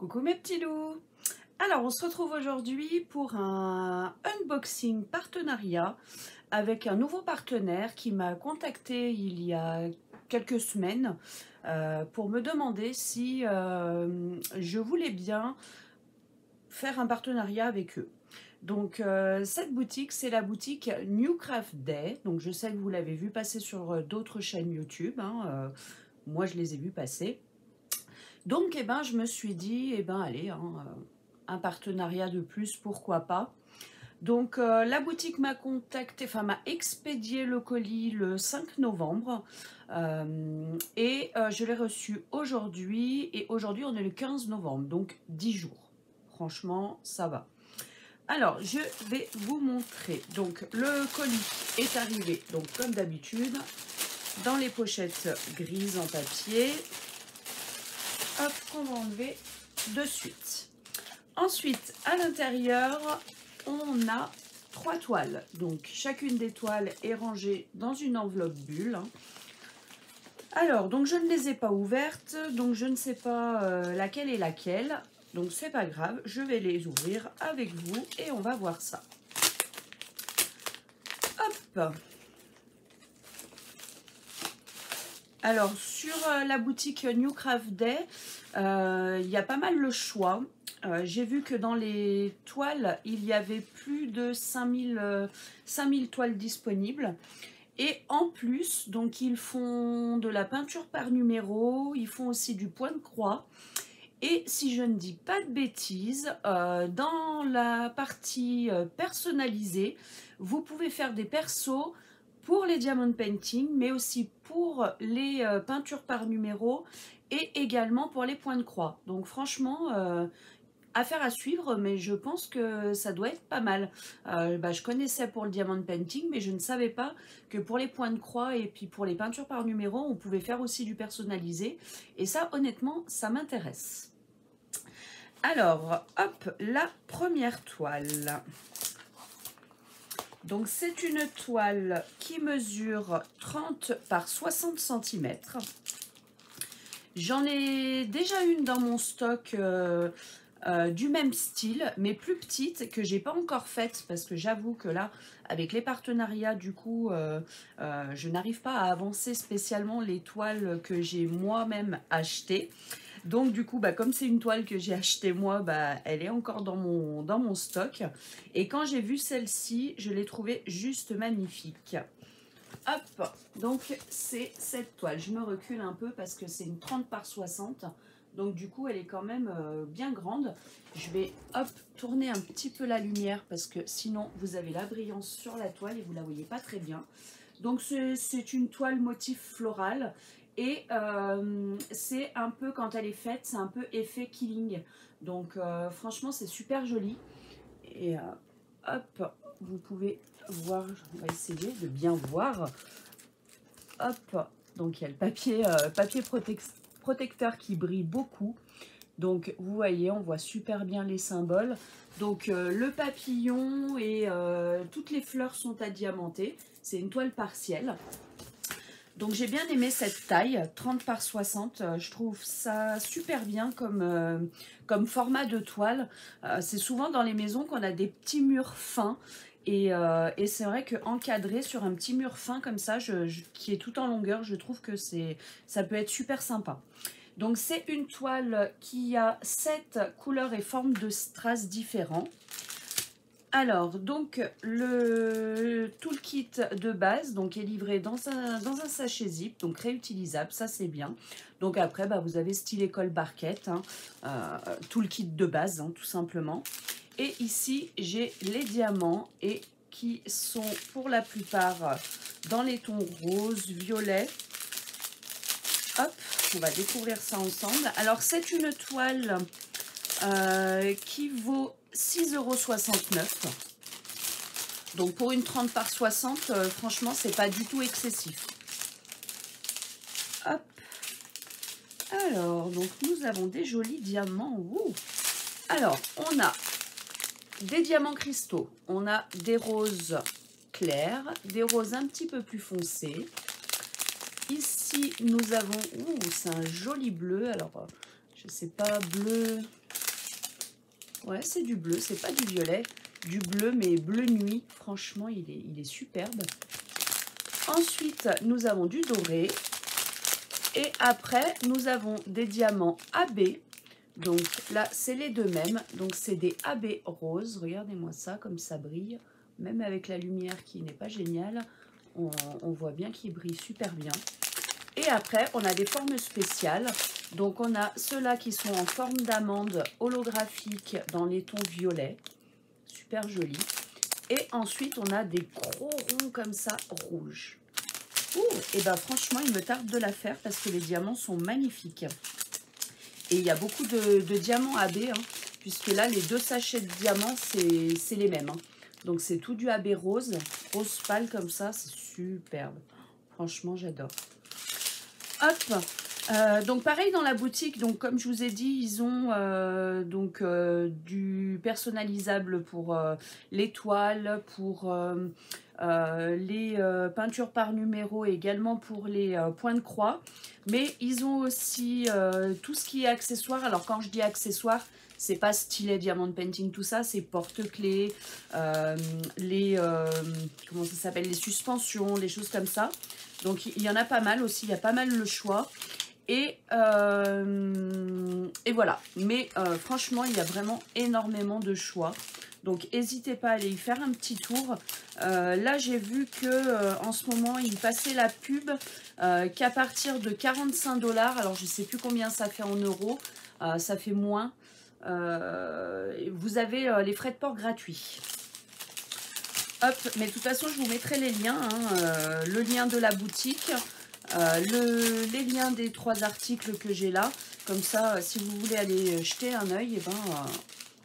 Coucou mes petits loups. Alors on se retrouve aujourd'hui pour un unboxing partenariat avec un nouveau partenaire qui m'a contacté il y a quelques semaines pour me demander si je voulais bien faire un partenariat avec eux. Donc cette boutique, c'est la boutique New Craft Day. Donc je sais que vous l'avez vu passer sur d'autres chaînes YouTube, hein, moi je les ai vus passer. Donc, je me suis dit, allez, hein, un partenariat de plus, pourquoi pas. Donc, la boutique m'a contacté, enfin, m'a expédié le colis le 5 novembre je l'ai reçu aujourd'hui. Et aujourd'hui, on est le 15 novembre, donc 10 jours. Franchement, ça va. Alors, je vais vous montrer. Donc, le colis est arrivé, donc comme d'habitude, dans les pochettes grises en papier. Hop, qu'on va enlever de suite. Ensuite, à l'intérieur, on a 3 toiles. Donc, chacune des toiles est rangée dans une enveloppe bulle. Alors, donc je ne les ai pas ouvertes, donc je ne sais pas laquelle est laquelle. Donc, c'est pas grave, je vais les ouvrir avec vous et on va voir ça. Hop! Alors, sur la boutique New Craft Day, il y a pas mal le choix. J'ai vu que dans les toiles, il y avait plus de 5000 toiles disponibles. Et en plus, donc ils font de la peinture par numéro, ils font aussi du point de croix. Et si je ne dis pas de bêtises, dans la partie personnalisée, vous pouvez faire des persos pour les diamond painting, mais aussi pour les peintures par numéro et également pour les points de croix. Donc franchement, affaire à suivre, mais je pense que ça doit être pas mal. Je connaissais pour le diamond painting, mais je ne savais pas que pour les points de croix et puis pour les peintures par numéro, on pouvait faire aussi du personnalisé. Et ça, honnêtement, ça m'intéresse. Alors, hop, la première toile. Donc, c'est une toile qui mesure 30 par 60 cm. J'en ai déjà une dans mon stock du même style, mais plus petite, que j'ai pas encore faite, parce que j'avoue que là, avec les partenariats, du coup, je n'arrive pas à avancer spécialement les toiles que j'ai moi-même achetées. Donc du coup, comme c'est une toile que j'ai achetée moi, elle est encore dans mon stock. Et quand j'ai vu celle-ci, je l'ai trouvée juste magnifique. Hop, donc c'est cette toile. Je me recule un peu parce que c'est une 30 par 60. Donc du coup, elle est quand même bien grande. Je vais, hop, tourner un petit peu la lumière parce que sinon, vous avez la brillance sur la toile et vous la voyez pas très bien. Donc c'est une toile motif floral. Et c'est un peu, quand elle est faite, c'est un peu effet killing. Donc franchement, c'est super joli. Et hop, vous pouvez voir, on va essayer de bien voir. Hop, donc il y a le papier protecteur qui brille beaucoup. Donc vous voyez, on voit super bien les symboles. Donc le papillon et toutes les fleurs sont à diamanter. C'est une toile partielle. Donc j'ai bien aimé cette taille, 30 par 60, je trouve ça super bien comme format de toile. C'est souvent dans les maisons qu'on a des petits murs fins et c'est vrai qu'encadré sur un petit mur fin comme ça, qui est tout en longueur, je trouve que ça peut être super sympa. Donc c'est une toile qui a 7 couleurs et formes de strass différents. Alors, donc, le toolkit de base donc, est livré dans un sachet zip, donc réutilisable, ça c'est bien. Donc après, vous avez stylet colle barquette, hein, toolkit de base, hein, tout simplement. Et ici, j'ai les diamants et qui sont pour la plupart dans les tons rose, violet. Hop, on va découvrir ça ensemble. Alors, c'est une toile qui vaut 6,69 €. Donc pour une 30 par 60, franchement, c'est pas du tout excessif. Hop. Alors, donc nous avons des jolis diamants. Ouh. Alors, on a des diamants cristaux, on a des roses clairs, des roses un petit peu plus foncées. Ici, nous avons, c'est un joli bleu. Alors, je sais pas, bleu, Ouais, c'est du bleu, c'est pas du violet. Du bleu, mais bleu nuit. Franchement, il est superbe. Ensuite, nous avons du doré. Et après, nous avons des diamants AB. Donc là, c'est les deux mêmes. Donc c'est des AB roses. Regardez-moi ça, comme ça brille. Même avec la lumière qui n'est pas géniale, on voit bien qu'il brille super bien. Et après, on a des formes spéciales. Donc on a ceux-là qui sont en forme d'amande holographique dans les tons violets. Super joli. Et ensuite, on a des gros ronds comme ça, rouges. Ouh, et ben franchement, il me tarde de la faire parce que les diamants sont magnifiques. Et il y a beaucoup de diamants AB, hein, puisque là, les 2 sachets de diamants, c'est les mêmes. Hein. Donc, c'est tout du AB rose, rose pâle comme ça, c'est superbe. Franchement, j'adore. Hop, donc pareil dans la boutique, donc comme je vous ai dit, ils ont du personnalisable pour les toiles, pour les peintures par numéro et également pour les points de croix. Mais ils ont aussi tout ce qui est accessoire. Alors quand je dis accessoire, c'est pas stylet, diamond painting, tout ça, c'est porte-clés, comment ça s'appelle, les suspensions, les choses comme ça. Donc il y en a pas mal aussi, il y a pas mal le choix. Et voilà. Mais franchement, il y a vraiment énormément de choix. Donc n'hésitez pas à aller y faire un petit tour. Là, j'ai vu que en ce moment, il passait la pub qu'à partir de 45 $. Alors, je ne sais plus combien ça fait en euros. Ça fait moins. Vous avez les frais de port gratuits. Hop, mais de toute façon, je vous mettrai les liens. Hein, le lien de la boutique, les liens des 3 articles que j'ai là. Comme ça, si vous voulez aller jeter un œil,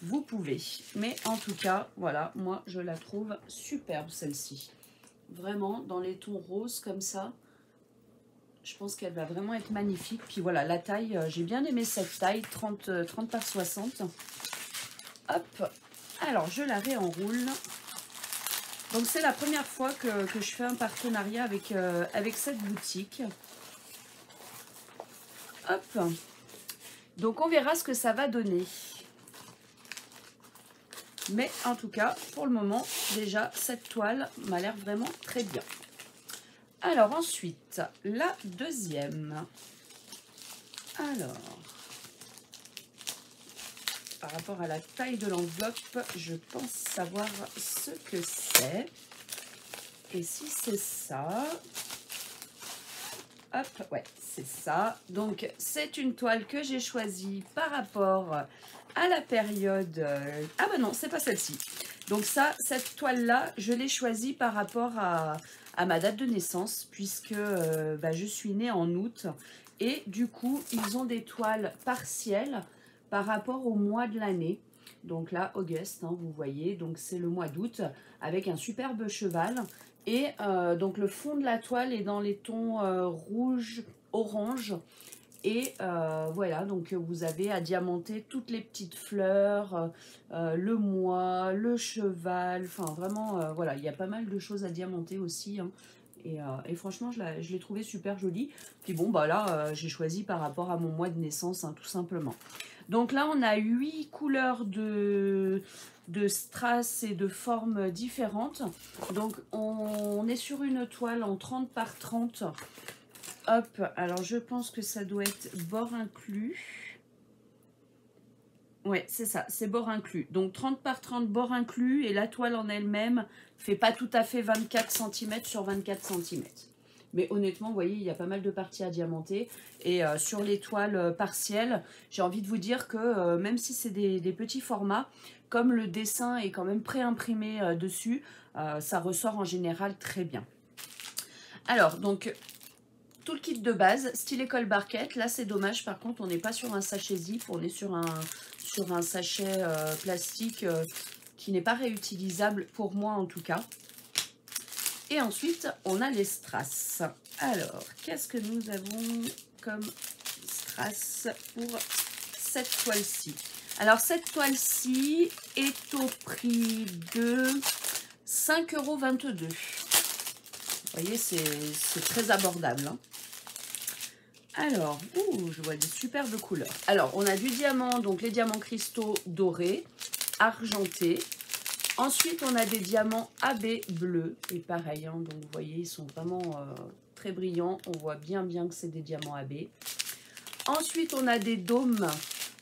vous pouvez. Mais en tout cas, voilà, moi, je la trouve superbe, celle-ci. Vraiment, dans les tons roses comme ça. Je pense qu'elle va vraiment être magnifique. Puis voilà, la taille, j'ai bien aimé cette taille, 30 par 60. Hop, alors je la réenroule. Donc c'est la première fois que je fais un partenariat avec cette boutique. Hop. Donc on verra ce que ça va donner. Mais en tout cas, pour le moment, déjà, cette toile m'a l'air vraiment très bien. Alors ensuite, la deuxième. Alors, par rapport à la taille de l'enveloppe, je pense savoir ce que c'est. Et si c'est ça... Hop, ouais, c'est ça. Donc, c'est une toile que j'ai choisie par rapport à la période... Ah ben non, c'est pas celle-ci. Donc ça, cette toile-là, je l'ai choisie par rapport à ma date de naissance, puisque je suis née en août. Et du coup, ils ont des toiles partielles par rapport au mois de l'année. Donc là, Auguste, hein, vous voyez, donc c'est le mois d'août, avec un superbe cheval. Et donc le fond de la toile est dans les tons rouge, orange. Et voilà, donc vous avez à diamanter toutes les petites fleurs, le mois, le cheval. Enfin vraiment, voilà, il y a pas mal de choses à diamanter aussi. Hein. Et franchement, je l'ai trouvé super jolie. Puis bon, bah là, j'ai choisi par rapport à mon mois de naissance, hein, tout simplement. Donc là, on a 8 couleurs de strass et de formes différentes. Donc on est sur une toile en 30 par 30. Hop, alors je pense que ça doit être bord inclus. Ouais, c'est ça, c'est bord inclus. Donc 30 par 30 bord inclus et la toile en elle-même fait pas tout à fait 24 cm sur 24 cm. Mais honnêtement, vous voyez, il y a pas mal de parties à diamanter. Et sur les toiles partielles, j'ai envie de vous dire que même si c'est des petits formats, comme le dessin est quand même pré-imprimé dessus, ça ressort en général très bien. Alors, donc, tout le kit de base, style école barquette. Là, c'est dommage. Par contre, on n'est pas sur un sachet zip. On est sur un sachet plastique qui n'est pas réutilisable, pour moi en tout cas. Et ensuite, on a les strass. Alors, qu'est-ce que nous avons comme strass pour cette toile-ci? Alors, cette toile-ci est au prix de 5,22 €. Vous voyez, c'est très abordable. Hein. Alors, je vois des superbes couleurs. Alors, on a du diamant, donc les diamants cristaux dorés. argentés. Ensuite, on a des diamants AB bleus. Et pareil, hein, donc vous voyez, ils sont vraiment très brillants. On voit bien que c'est des diamants AB. Ensuite, on a des dômes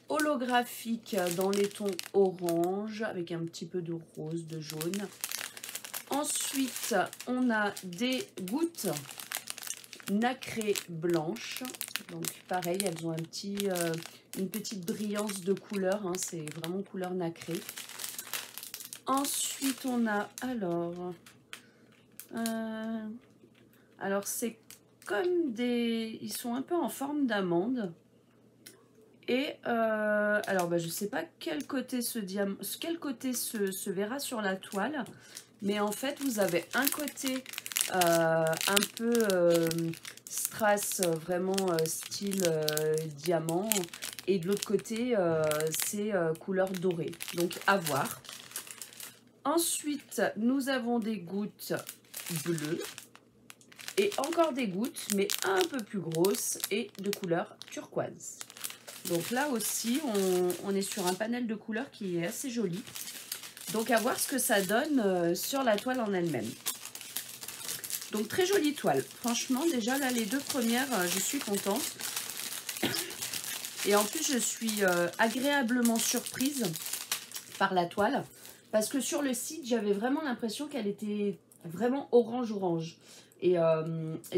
holographiques dans les tons orange avec un petit peu de rose, de jaune. Ensuite, on a des gouttes nacrées blanches. Donc pareil, elles ont une petite brillance de couleur. Hein, c'est vraiment couleur nacrée. Ensuite, on a alors c'est comme des... Ils sont un peu en forme d'amande. Et alors je ne sais pas quel côté se verra sur la toile. Mais en fait, vous avez un côté un peu strass, vraiment style diamant. Et de l'autre côté, c'est couleur dorée. Donc, à voir. Ensuite, nous avons des gouttes bleues. Et encore des gouttes, mais un peu plus grosses et de couleur turquoise. Donc là aussi, on est sur un panel de couleurs qui est assez joli. Donc à voir ce que ça donne sur la toile en elle-même. Donc très jolie toile. Franchement, déjà là, les deux premières, je suis contente. Et en plus, je suis agréablement surprise par la toile. Parce que sur le site, j'avais vraiment l'impression qu'elle était vraiment orange. Et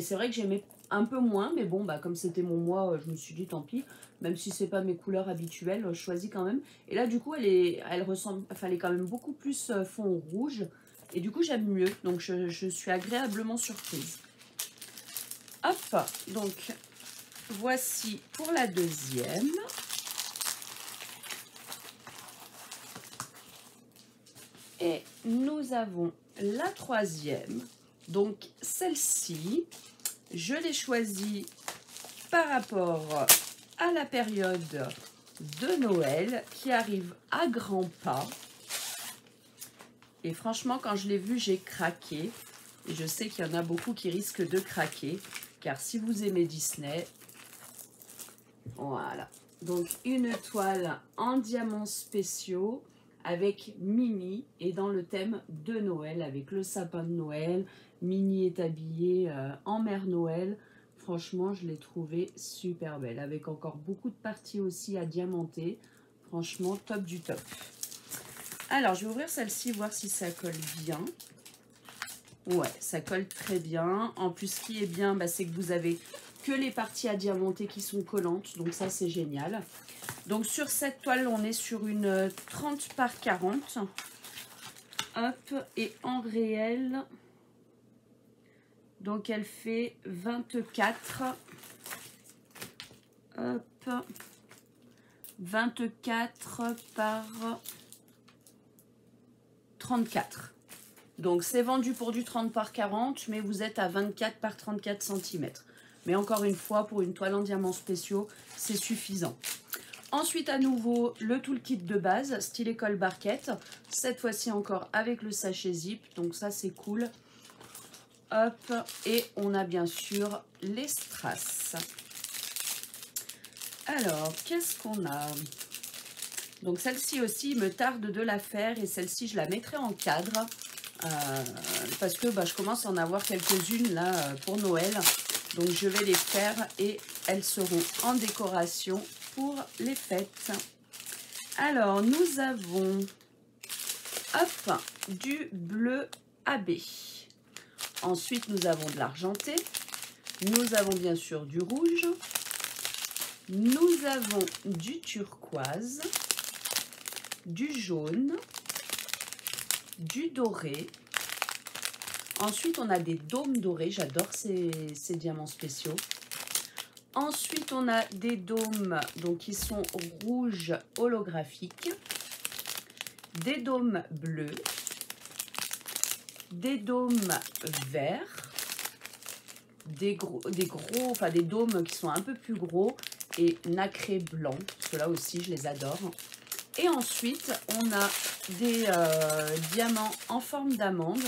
c'est vrai que j'aimais un peu moins. Mais bon, comme c'était mon mois, je me suis dit tant pis. Même si c'est pas mes couleurs habituelles, je choisis quand même. Et là, du coup, elle ressemble, enfin, elle est quand même beaucoup plus fond rouge. Et du coup, j'aime mieux. Donc, je suis agréablement surprise. Hop, donc, voici pour la deuxième. Et nous avons la troisième. Donc, celle-ci, je l'ai choisie par rapport à la période de Noël qui arrive à grands pas. Et franchement, quand je l'ai vue, j'ai craqué. Et je sais qu'il y en a beaucoup qui risquent de craquer. Car si vous aimez Disney, voilà. Donc, une toile en diamants spéciaux avec Minnie et dans le thème de Noël avec le sapin de Noël. Minnie est habillée en Mère Noël. Franchement, je l'ai trouvée super belle. Avec encore beaucoup de parties aussi à diamanter. Franchement, top du top. Alors, je vais ouvrir celle-ci, voir si ça colle bien. Ouais, ça colle très bien. En plus, ce qui est bien, c'est que vous avez que les parties à diamanter qui sont collantes. Donc ça, c'est génial. Donc sur cette toile, on est sur une 30 par 40. Hop, et en réel, donc elle fait 24. Hop, 24 par 34. Donc c'est vendu pour du 30 par 40, mais vous êtes à 24 par 34 cm. Mais encore une fois, pour une toile en diamants spéciaux, c'est suffisant. Ensuite, à nouveau, le toolkit de base, style école barquette. Cette fois-ci encore avec le sachet zip. Donc ça, c'est cool. Hop. Et on a bien sûr les strass. Alors, qu'est-ce qu'on a? Donc celle-ci aussi, il me tarde de la faire. Et celle-ci, je la mettrai en cadre. Parce que je commence à en avoir quelques-unes là pour Noël. Donc je vais les faire et elles seront en décoration pour les fêtes. Alors, nous avons du bleu AB. Ensuite, nous avons de l'argenté. Nous avons bien sûr du rouge. Nous avons du turquoise, du jaune, du doré. Ensuite, on a des dômes dorés. J'adore ces diamants spéciaux. Ensuite, on a des dômes qui sont rouges holographiques, des dômes bleus, des dômes verts, des dômes qui sont un peu plus gros et nacrés blancs. Ceux-là aussi, je les adore. Et ensuite, on a des diamants en forme d'amande,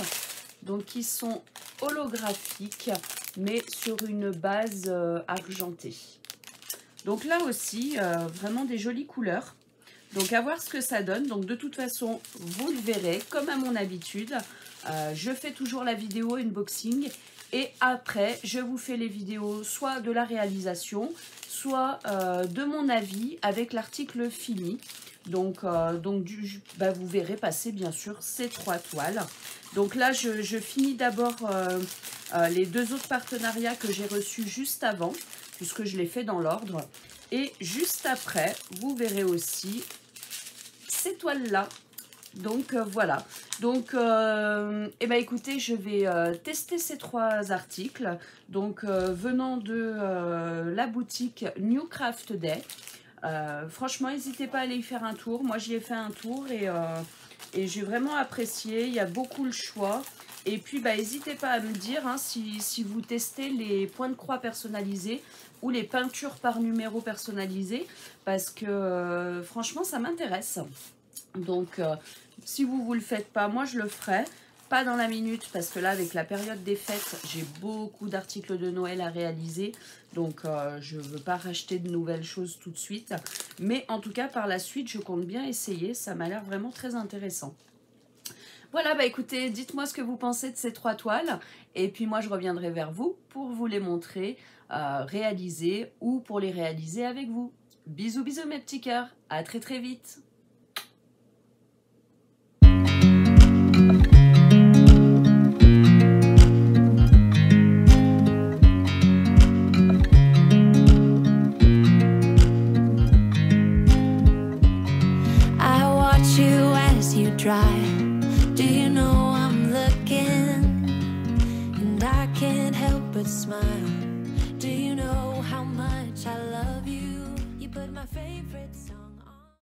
donc qui sont holographiques, mais sur une base argentée. Donc là aussi, vraiment des jolies couleurs. Donc à voir ce que ça donne. Donc de toute façon, vous le verrez, comme à mon habitude, je fais toujours la vidéo unboxing. Et après, je vous fais les vidéos soit de la réalisation, soit de mon avis avec l'article fini. Donc vous verrez passer bien sûr ces 3 toiles. Donc là, je finis d'abord les 2 autres partenariats que j'ai reçus juste avant, puisque je les fais dans l'ordre. Et juste après, vous verrez aussi ces toiles-là. Donc voilà. Donc écoutez, je vais tester ces 3 articles. Donc venant de la boutique New Craft Day. Franchement, n'hésitez pas à aller y faire un tour. Moi, j'y ai fait un tour et j'ai vraiment apprécié. Il y a beaucoup le choix. Et puis, n'hésitez pas à me dire hein, si vous testez les points de croix personnalisés ou les peintures par numéro personnalisées. Parce que franchement, ça m'intéresse. Donc, si vous le faites pas, moi je le ferai. Pas dans la minute, parce que là, avec la période des fêtes, j'ai beaucoup d'articles de Noël à réaliser. Donc, je ne veux pas racheter de nouvelles choses tout de suite. Mais en tout cas, par la suite, je compte bien essayer. Ça m'a l'air vraiment très intéressant. Voilà, écoutez, dites-moi ce que vous pensez de ces 3 toiles. Et puis moi, je reviendrai vers vous pour vous les montrer, réaliser ou pour les réaliser avec vous. Bisous, bisous mes petits cœurs. À très très vite. Dry. Do you know I'm looking, and I can't help but smile.